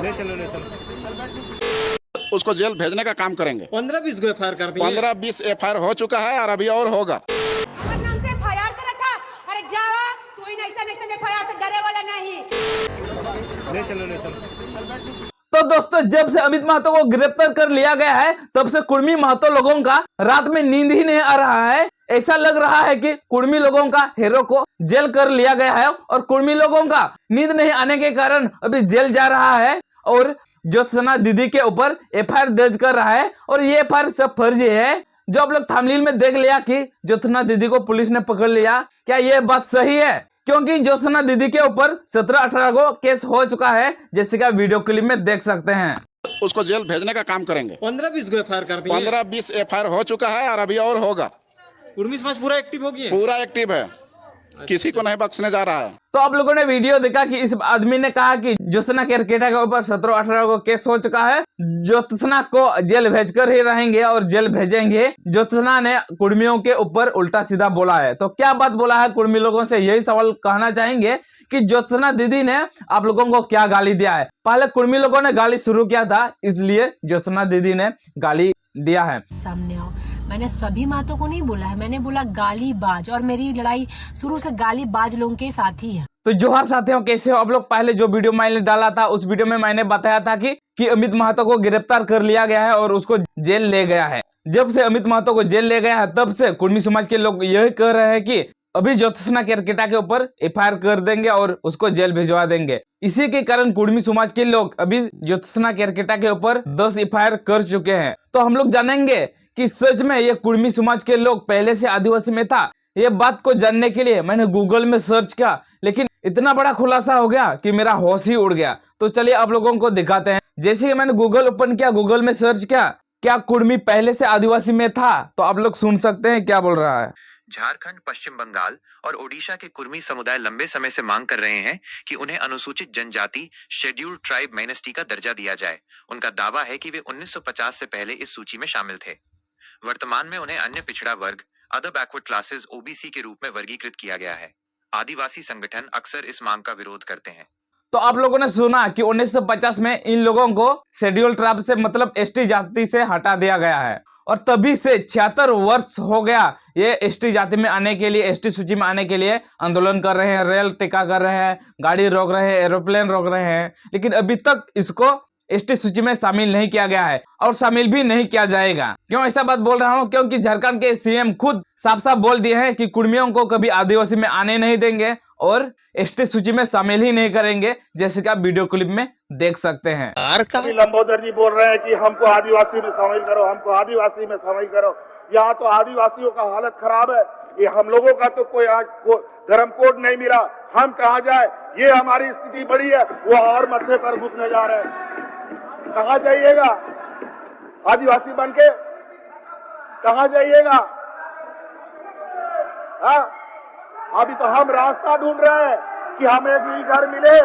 ले चलो ले चलो। उसको जेल भेजने का काम करेंगे। 15-20 को एफआईआर कर दिए। 15-20 एफआईआर हो चुका है और अभी और होगा। नाम से एफआईआर करा था। अरे जावा तू ही नहीं एफआईआर से डरे वाला नहीं। ले चलो ले चलो। तो दोस्तों, जब से अमित महतो को गिरफ्तार कर लिया गया है तब से कुर्मी महतो लोगों का रात में नींद ही नहीं आ रहा है। ऐसा लग रहा है कि कुर्मी लोगों का हीरो को जेल कर लिया गया है और कुर्मी लोगों का नींद नहीं आने के कारण अभी जेल जा रहा है और ज्योत्सना दीदी के ऊपर एफआईआर दर्ज कर रहा है। और ये एफआईआर सब फर्जी है। जो आप लोग थंबनेल में देख लिया कि ज्योत्सना दीदी को पुलिस ने पकड़ लिया, क्या ये बात सही है? क्योंकि ज्योत्सना दीदी के ऊपर 17-18 को केस हो चुका है, जैसे कि आप वीडियो क्लिप में देख सकते हैं। उसको जेल भेजने का काम करेंगे। 15-20 को एफआईआर कर दिए। 15-20 एफआईआर हो चुका है और अभी और होगा। कुर्मी समाज पूरा एक्टिव हो गया। पूरा एक्टिव है, किसी को नहीं बख्शने जा रहा है। तो आप लोगों ने वीडियो देखा कि इस आदमी ने कहा कि ज्योत्सना केरकेटा के ऊपर 17-18 को केस हो चुका है, ज्योत्सना को जेल भेजकर ही रहेंगे और जेल भेजेंगे। ज्योत्सना ने कुर्मियों के ऊपर उल्टा सीधा बोला है। तो क्या बात बोला है कुर्मी लोगों से, यही सवाल कहना चाहेंगे कि ज्योत्सना दीदी ने आप लोगों को क्या गाली दिया है। पहले कुर्मी लोगों ने गाली शुरू किया था, इसलिए ज्योत्सना दीदी ने गाली दिया है। सामने आओ। मैंने सभी मातों को नहीं बोला है, मैंने बोला गाली बाज, और मेरी लड़ाई शुरू से गाली बाज लोगों के साथ ही है। तो जोहार साथियों, कैसे हो आप लोग? पहले जो वीडियो मैंने डाला था उस वीडियो में मैंने बताया था कि अमित महतो को गिरफ्तार कर लिया गया है और उसको जेल ले गया है। जब से अमित महतो को जेल ले गया है तब से कुर्मी समाज के लोग यही कह रहे हैं कि अभी ज्योत्सना केरकेटा के ऊपर एफआईआर कर देंगे और उसको जेल भिजवा देंगे। इसी के कारण कुर्मी समाज के लोग अभी ज्योत्सना केरकेटा के ऊपर 10 एफआईआर कर चुके हैं। तो हम लोग जानेंगे कि सच में ये कुर्मी समाज के लोग पहले से आदिवासी में था। ये बात को जानने के लिए मैंने गूगल में सर्च किया, लेकिन इतना बड़ा खुलासा हो गया कि मेरा होश ही उड़ गया। तो चलिए आप लोगों को दिखाते हैं। जैसे कि मैंने गूगल ओपन किया, गूगल में सर्च किया क्या कुर्मी पहले से आदिवासी में था, तो आप लोग सुन सकते हैं क्या बोल रहा है। झारखंड, पश्चिम बंगाल और ओडिशा के कुर्मी समुदाय लंबे समय से मांग कर रहे हैं कि उन्हें अनुसूचित जनजाति शेड्यूल्ड ट्राइब माइनॉरिटी का दर्जा दिया जाए। उनका दावा है कि वे 1950 से पहले इस सूची में शामिल थे। वर्तमान में उन्हें अन्य पिछड़ा वर्ग अदर बैकवर्ड क्लासेस ओबीसी के रूप में वर्गीकृत किया गया है। आदिवासी संगठन अक्सर इस मांग का विरोध करते हैं। तो आप लोगों ने सुना कि 1950 में इन लोगों को शेड्यूल ट्राइब से मतलब एसटी जाति से हटा दिया गया है और तभी से 76 वर्ष हो गया ये एसटी जाति में आने के लिए, एसटी सूची में आने के लिए आंदोलन कर रहे हैं, रेल टिका कर रहे हैं, गाड़ी रोक रहे हैं, एरोप्लेन रोक रहे हैं, लेकिन अभी तक इसको एसटी सूची में शामिल नहीं किया गया है और शामिल भी नहीं किया जाएगा। क्यों ऐसा बात बोल रहा हूँ? क्योंकि झारखंड के सीएम खुद साफ साफ बोल दिए हैं कि कुर्मियों को कभी आदिवासी में आने नहीं देंगे और एसटी सूची में शामिल ही नहीं करेंगे, जैसे कि आप वीडियो क्लिप में देख सकते हैं। लंबोदर जी बोल रहे हैं कि हमको आदिवासी में शामिल करो, हमको आदिवासी में शामिल करो। यहाँ तो आदिवासियों का हालत खराब है। ये हम लोगों का तो कोई आज धर्म कोड नहीं मिला, हम कहाँ जाए? ये हमारी स्थिति बड़ी है, वो और मत्थे पर घुसने जा रहे हैं। कहाँ जाइएगा आदिवासी बन के? कहाँ जाइएगा? हाँ, अभी तो हम रास्ता ढूंढ रहे हैं कि हमें भी घर मिले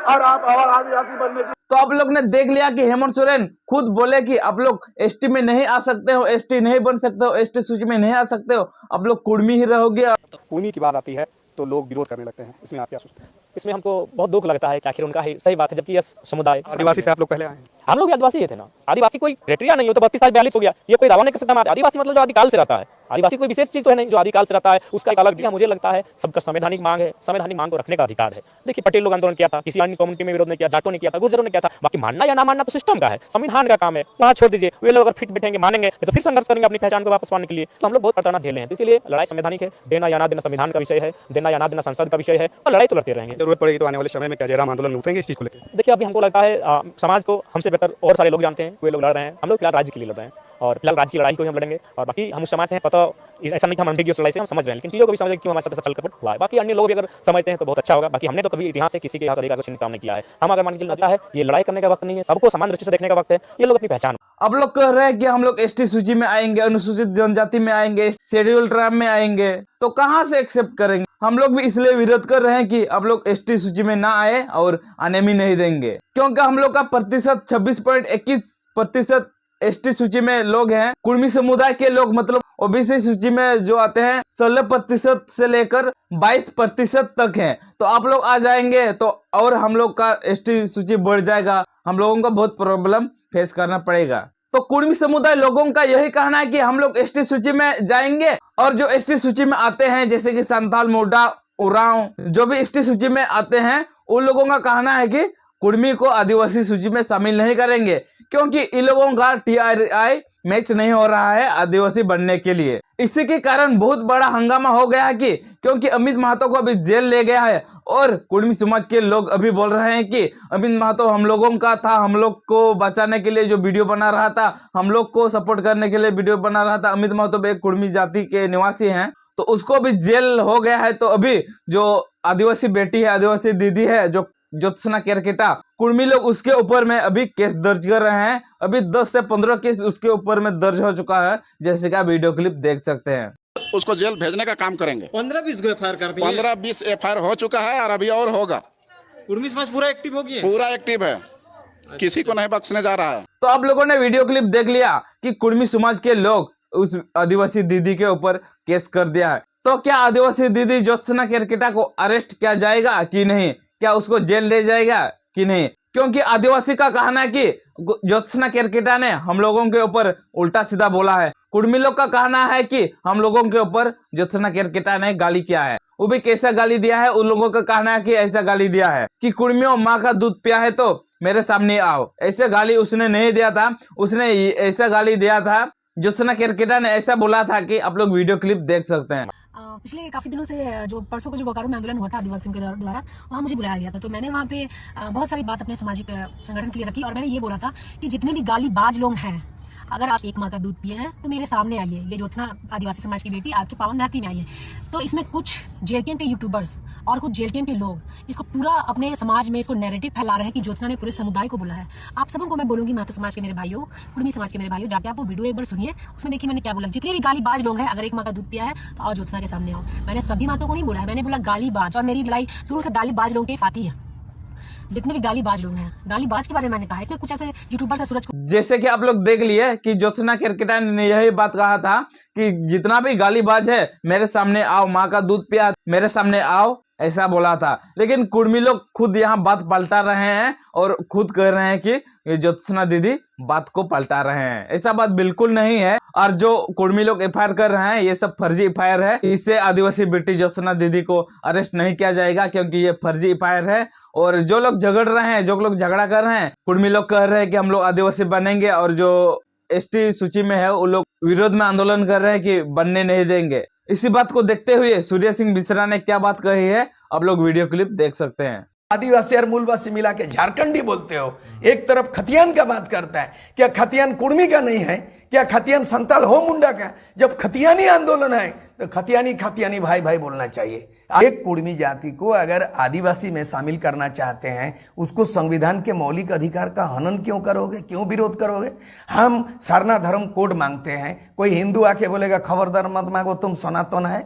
और आप और आदिवासी बनने की। तो आप लोग ने देख लिया कि हेमंत सोरेन खुद बोले कि आप लोग एसटी में नहीं आ सकते हो, एसटी नहीं बन सकते हो, एसटी सूची में नहीं आ सकते हो, आप लोग कुर्मी ही रहोगे। कुर्मी की बात आती है तो लोग विरोध करने लगते हैं। इसमें आप क्या सोचते हैं? इसमें हमको बहुत दुख लगता है कि आखिर उनका ही सही बात है, जबकि यह समुदाय आदिवासी से आप लोग पहले आए हैं। हम लोग भी आदिवासी ही थे ना। आदिवासी कोई क्राइटेरिया नहीं हो तो 32 साल 42 हो गया, ये कोई दावा नहीं कर सकता। आदिवासी मतलब जो आदिकाल से रहता है, आदिवासी कोई विशेष चीज तो है नहीं, जो आदिकाल से रहता है उसका एक अलग। मुझे लगता है सबका संवैधानिक मांग है, संवैधानिक मांग को रखने का अधिकार है। देखिए पटेल लोग आंदोलन किया था, किसी अन्य कम्युनिटी में विरोध नहीं किया, जाटों ने किया था, गुर्जरों ने किया था। बाकी मानना या ना मानना तो सिस्टम का है, संविधान का काम है, वहाँ छोड़ दीजिए। वे लोग अगर फिट बैठेंगे मानेंगे तो फिर संघर्ष करेंगे अपनी पहचान को वापस पाने के लिए। तो हम लोग बहुत प्रताड़ना झेले हैं। तो इसलिए लड़ाई संवैधानिक है, देना या ना देना संविधान का विषय है, देना या ना देना संसद का विषय है, और लड़ाई तो लड़ते रहेंगे। जरूरत पड़ेगी तो आने वाले समय में क्या जयराम आंदोलन उठेंगे इस चीज को लेकर? देखिए अभी हमको लगता है समाज को हमसे बेहतर और सारे लोग जानते हैं, वे लोग लड़ रहे हैं। हम लोग फिलहाल राज्य के लिए लड़ रहे हैं और फिलहाल राज्य की लड़ाई को हम लड़ेंगे। और बाकी हम उस समाज से हैं, पता ऐसा नहीं कि हम एम्बिगियस लड़ाई से हम समझ रहे हैं, लेकिन चीज़ों को भी समझ क्यों हमारे साथ चल कर हुआ है। बाकी अन्य लोग भी अगर समझते हैं तो बहुत अच्छा होगा। बाकी हमने तो कभी इतिहास से किसी के यहाँ तरीका कुछ काम नहीं किया है। हम अगर मान लीजिए लगता है ये लड़ाई करने का वक्त नहीं है, सबको समान दृष्टि से देखने का वक्त है। ये लोग अपनी पहचान। अब लोग कह रहे हैं कि हम लोग एसटी सूची में आएंगे, अनुसूचित जनजाति में आएंगे, शेड्यूल ट्राइब में आएंगे, तो कहाँ से एक्सेप्ट करेंगे? हम लोग भी इसलिए विरोध कर रहे हैं कि आप लोग एसटी सूची में ना आए और आने भी नहीं देंगे, क्योंकि हम लोग का प्रतिशत 26.21% एसटी सूची में लोग हैं, कुर्मी समुदाय के लोग मतलब ओबीसी सूची में जो आते हैं 16% से लेकर 22% तक हैं। तो आप लोग आ जाएंगे तो और हम लोग का एसटी सूची बढ़ जाएगा, हम लोगों को बहुत प्रॉब्लम फेस करना पड़ेगा। तो कुर्मी समुदाय लोगों का यही कहना है कि हम लोग एसटी सूची में जाएंगे और जो एसटी सूची में आते हैं जैसे कि संथाल, मोडा, उरांव, जो भी एसटी सूची में आते हैं उन लोगों का कहना है कि कुर्मी को आदिवासी सूची में शामिल नहीं करेंगे, क्योंकि इन लोगों का टीआरआई मैच नहीं हो रहा है आदिवासी बनने के लिए। इसी के कारण बहुत बड़ा हंगामा हो गया है कि क्योंकि अमित महतो को अभी जेल ले गया है और कुर्मी समाज के लोग अभी बोल रहे हैं कि अमित महतो हम लोगों का था, हम लोग को बचाने के लिए जो वीडियो बना रहा था, हम लोग को सपोर्ट करने के लिए वीडियो बना रहा था। अमित महतो एक कुर्मी जाति के निवासी हैं, तो उसको भी जेल हो गया है। तो अभी जो आदिवासी बेटी है, आदिवासी दीदी है जो ज्योत्सना केरकेटा, कुर्मी लोग उसके ऊपर में अभी केस दर्ज कर रहे हैं। अभी 10 से 15 केस उसके ऊपर में दर्ज हो चुका है, जैसे कि आप वीडियो क्लिप देख सकते हैं। उसको जेल भेजने का काम करेंगे। 15-20 को एफआईआर कर दिए। 15-20 एफआईआर हो चुका है और अभी और होगा। कुर्मी समाज पूरा एक्टिव हो गया है। पूरा एक्टिव है, किसी को नहीं बख्शने जा रहा है। तो आप लोगों ने वीडियो क्लिप देख लिया कि कुर्मी समाज के लोग उस आदिवासी दीदी के ऊपर केस कर दिया है। तो क्या आदिवासी दीदी ज्योत्सना केरकेटा को अरेस्ट किया जाएगा कि नहीं, क्या उसको जेल ले जाएगा कि नहीं? क्योंकि आदिवासी का कहना है कि ज्योत्सना केरकेटा ने हम लोगों के ऊपर उल्टा सीधा बोला है। कुर्मी लोग का कहना है कि हम लोगों के ऊपर ज्योत्सना केरकेटा ने गाली किया है। वो भी कैसा गाली दिया है, उन लोगों का कहना है कि ऐसा गाली दिया है कि कुर्मियों माँ का दूध पिया है तो मेरे सामने आओ। ऐसे गाली उसने नहीं दिया था, उसने ऐसा गाली दिया था, ज्योत्सना केरकेटा ने ऐसा बोला था कि आप लोग वीडियो क्लिप देख सकते हैं। पिछले काफी दिनों से जो परसों को जो बोकारो में आंदोलन हुआ था आदिवासियों के द्वारा, वहाँ मुझे बुलाया गया था। तो मैंने वहाँ पे बहुत सारी बात अपने सामाजिक संगठन के लिए रखी और मैंने ये बोला था कि जितने भी गालीबाज लोग हैं, अगर आप एक माँ का दूध पिए हैं तो मेरे सामने आइए। ये ज्योत्सना आदिवासी समाज की बेटी आपकी पावन धरती में आई है। तो इसमें कुछ जेएलटीएम के यूट्यूबर्स और कुछ जेएलटीएम के लोग इसको पूरा अपने समाज में इसको नैरेटिव फैला रहे हैं कि ज्योत्सना ने पूरे समुदाय को बोला है। आप सबको मैं बोलूंगी, महतो समाज के मेरे भाइयों, कुर्मी समाज के मेरे भाइयों, जाके आप वो वीडियो एक बार सुनिए, उसमें देखिए मैंने क्या बोला। जितने भी गालीबाज लोग हैं, अगर एक माँ का दूध पिया है तो आओ ज्योत्सना के सामने आओ। मैंने सभी मातों को नहीं बोला है, मैंने बोला गालीबाज। और मेरी लड़ाई शुरू से गालीबाज लोगों के साथ ही है। जितने भी गालीबाज लोग हैं, गालीबाज के बारे में मैंने कहा। इसमें कुछ ऐसे यूट्यूबर से सूरज, जैसे कि आप लोग देख लिए कि ज्योत्सना केरकेटा ने यही बात कहा था कि जितना भी गालीबाज है मेरे सामने आओ, माँ का दूध पिया मेरे सामने आओ, ऐसा बोला था। लेकिन कुर्मी लोग खुद यहाँ बात पलटा रहे हैं और खुद कह रहे हैं कि ज्योत्सना दीदी बात को पलटा रहे हैं। ऐसा बात बिल्कुल नहीं है। और जो कुर्मी लोग एफआईआर कर रहे हैं ये सब फर्जी एफआईआर है। इससे आदिवासी बेटी ज्योत्सना दीदी को अरेस्ट नहीं किया जाएगा, क्योंकि ये फर्जी एफआईआर है। और जो लोग झगड़ रहे हैं, जो लोग झगड़ा कर रहे हैं, कुर्मी लोग कह रहे हैं कि हम लोग आदिवासी बनेंगे, और जो एसटी सूची में है वो लोग विरोध में आंदोलन कर रहे हैं कि बनने नहीं देंगे। इसी बात को देखते हुए सूर्य सिंह मिश्रा ने क्या बात कही है, आप लोग वीडियो क्लिप देख सकते हैं। आदिवासी और मूलवासी मिला के झारखंडी बोलते हो, एक तरफ खतियान का बात करता है। क्या खतियान कुर्मी का नहीं है? क्या खतियान संताल हो मुंडा का? जब खतियानी आंदोलन है तो खतियानी भाई भाई बोलना चाहिए। एक कुर्मी जाति को अगर आदिवासी में शामिल करना चाहते हैं, उसको संविधान के मौलिक अधिकार का हनन क्यों करोगे, क्यों विरोध करोगे? हम सरना धर्म कोड मांगते हैं। कोई हिंदू आके बोलेगा खबरदार मत मांगो, तुम सनातन है,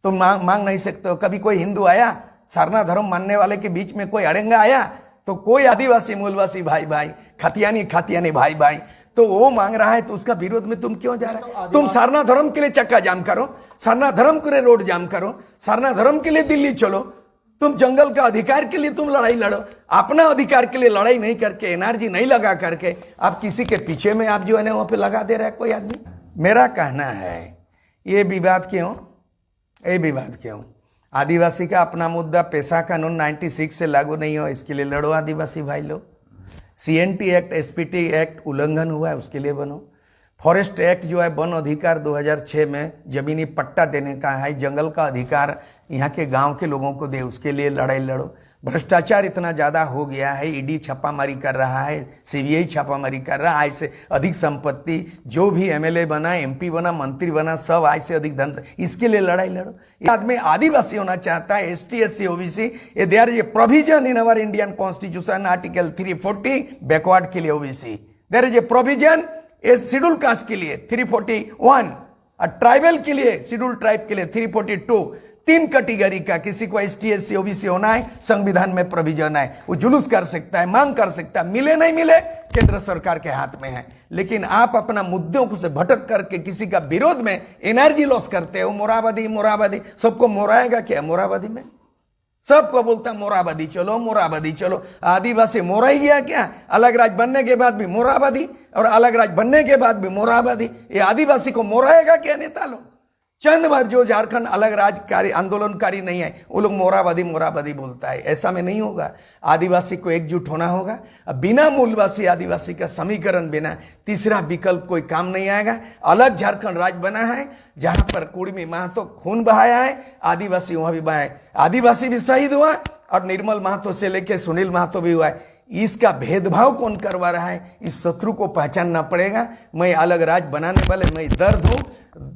तुम मांग नहीं सकते हो। कभी कोई हिंदू आया, सरना धर्म मानने वाले के बीच में कोई अड़ेंगा आया? तो कोई आदिवासी मूलवासी भाई भाई, खतियानी भाई भाई तो वो मांग रहा है, तो उसका विरोध में तुम क्यों जा रहे हो? तुम सरना धर्म के लिए चक्का जाम करो, सरना धर्म के लिए रोड जाम करो, सरना धर्म के लिए दिल्ली चलो। तुम जंगल का अधिकार के लिए तुम लड़ाई लड़ो। अपना अधिकार के लिए लड़ाई नहीं करके, एनर्जी नहीं लगा करके आप किसी के पीछे में आप जो है ना वहां पे लगा दे रहा है कोई आदमी। मेरा कहना है ये विवाद क्यों? आदिवासी का अपना मुद्दा पेशा कानून 96 से लागू नहीं हो, इसके लिए लड़ो आदिवासी भाई लोग। CNT एक्ट, SPT एक्ट उल्लंघन हुआ है, उसके लिए बनो। फॉरेस्ट एक्ट जो है वन अधिकार 2006 में जमीनी पट्टा देने का है, जंगल का अधिकार यहाँ के गांव के लोगों को दे, उसके लिए लड़ाई लड़ो। भ्रष्टाचार इतना ज़्यादा हो गया है, ED छापामारी कर रहा है, CBI छापामारी कर रहा है। आय से अधिक संपत्ति, जो भी MLA बना, MP बना, मंत्री बना, सब आय से अधिक धन, इसके लिए लड़ाई लड़ो। ये आदमी आदिवासी होना चाहता है, ST SC OBC, ये there is a provision in our Indian constitution, article 340 backward के लिए OBC, there is a provision a schedule caste के लिए 341, और ट्राइबल के लिए, शेड्यूल ट्राइब के लिए 342। 3 कैटेगरी का, किसी को ST SC OBC होना है, संविधान में प्रोविजन है, वो जुलूस कर सकता है, मांग कर सकता है, मिले नहीं मिले केंद्र सरकार के हाथ में है। लेकिन आप अपना मुद्दों को से भटक करके किसी का विरोध में एनर्जी लॉस करते हो। मोराबादी मोराबादी, सबको मोराएगा क्या? मोराबादी में सबको बोलता मोराबादी चलो, मोराबादी चलो। आदिवासी मोरा ही गया क्या? अलग राज्य बनने के बाद भी मोराबादी और अलग राज्य बनने के बाद भी मोराबादी। ये आदिवासी को मोराएगा क्या नेता लोग? चंद बार जो झारखंड अलग राज्यकारी आंदोलनकारी नहीं है वो लोग मोराबादी मोराबादी बोलता है। ऐसा में नहीं होगा। आदिवासी को एकजुट होना होगा। बिना मूलवासी आदिवासी का समीकरण बिना तीसरा विकल्प कोई काम नहीं आएगा। अलग झारखंड राज्य बना है जहां पर कुर्मी महतो खून बहाया है, आदिवासी वहां भी बहाया है। आदिवासी भी शहीद हुआ और निर्मल महतो से लेकर सुनील महतो भी हुआ है। इसका भेदभाव कौन करवा रहा है? इस शत्रु को पहचानना पड़ेगा। मैं अलग राज्य बनाने वाले मैं दर्द हूं।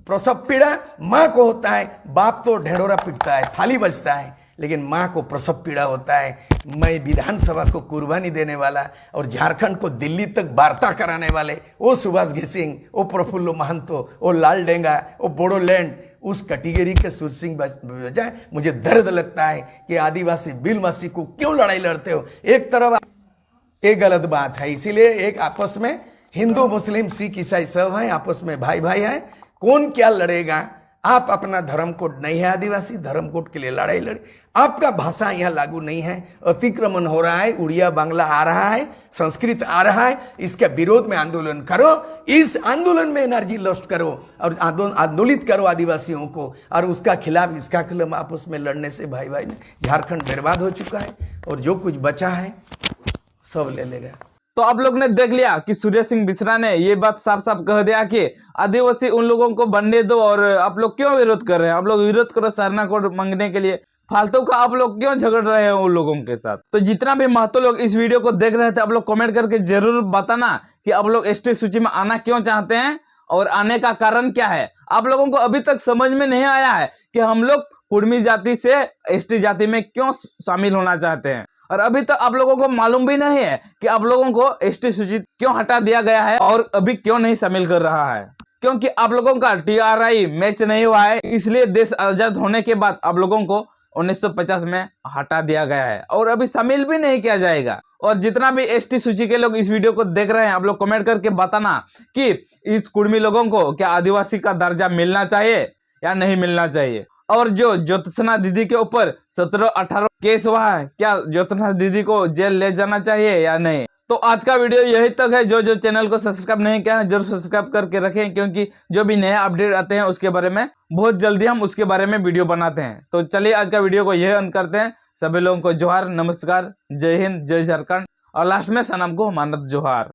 प्रसव पीड़ा माँ को होता है, बाप तो ढेंढोरा पीटता है, थाली बजता है, लेकिन माँ को प्रसव पीड़ा होता है। मैं विधानसभा को कुर्बानी देने वाला और झारखंड को दिल्ली तक वार्ता कराने वाले वो सुभाष घिसिंग, वो प्रफुल्ल महंतो, वो लाल डेंगा, वो बोडोलैंड, उस कैटेगरी के सुर सिंह बजाय मुझे दर्द लगता है कि आदिवासी बिलवासी को क्यों लड़ाई लड़ते हो। एक तरफ ये गलत बात है। इसीलिए एक आपस में हिंदू मुस्लिम सिख ईसाई सब हैं, आपस में भाई भाई हैं। कौन क्या लड़ेगा? आप अपना धर्म कोड नहीं है, आदिवासी धर्म कोड के लिए लड़ाई लड़े। आपका भाषा यहाँ लागू नहीं है, अतिक्रमण हो रहा है, उड़िया बांग्ला आ रहा है, संस्कृत आ रहा है, इसके विरोध में आंदोलन करो। इस आंदोलन में एनर्जी लॉस्ट करो और आंदोलित करो आदिवासियों को, और उसका खिलाफ इसका खिलाफ आपस में लड़ने से भाई भाई झारखंड बर्बाद हो चुका है और जो कुछ बचा है सब ले लेगा। तो आप लोग ने देख लिया कि सूर्य सिंह बिश्रा ने ये बात साफ साफ कह दिया कि आदिवासी उन लोगों को बनने दो और आप लोग क्यों विरोध कर रहे हैं? आप लोग विरोध करो सरना कोड मांगने के लिए, फालतू का आप लोग क्यों झगड़ रहे हैं उन लोगों के साथ? तो जितना भी महतो लोग इस वीडियो को देख रहे थे, आप लोग कमेंट करके जरूर बताना कि आप लोग ST सूची में आना क्यों चाहते हैं और आने का कारण क्या है। आप लोगों को अभी तक समझ में नहीं आया है कि हम लोग कुर्मी जाति से ST जाति में क्यों शामिल होना चाहते हैं, और अभी तक आप लोगों को मालूम भी नहीं है कि आप लोगों को ST सूची क्यों हटा दिया गया है और अभी क्यों नहीं शामिल कर रहा है। क्योंकि आप लोगों का TRI मैच नहीं हुआ है, इसलिए देश आजाद होने के बाद आप लोगों को 1950 में हटा दिया गया है और अभी शामिल भी नहीं किया जाएगा। और जितना भी ST सूची के लोग इस वीडियो को देख रहे हैं, आप लोग कमेंट करके बताना कि इस कुर्मी लोगों को क्या आदिवासी का दर्जा मिलना चाहिए या नहीं मिलना चाहिए। और जो ज्योत्सना दीदी के ऊपर 17-18 केस हुआ है, क्या ज्योत्सना दीदी को जेल ले जाना चाहिए या नहीं। तो आज का वीडियो यही तक है। जो चैनल को सब्सक्राइब नहीं किया है जरूर सब्सक्राइब करके रखें, क्योंकि जो भी नया अपडेट आते हैं उसके बारे में बहुत जल्दी हम उसके बारे में वीडियो बनाते हैं। तो चलिए आज का वीडियो को यही अंत करते हैं। सभी लोगों को जोहार, नमस्कार, जय हिंद, जय झारखंड और लास्ट में सनम को मानद जोहार।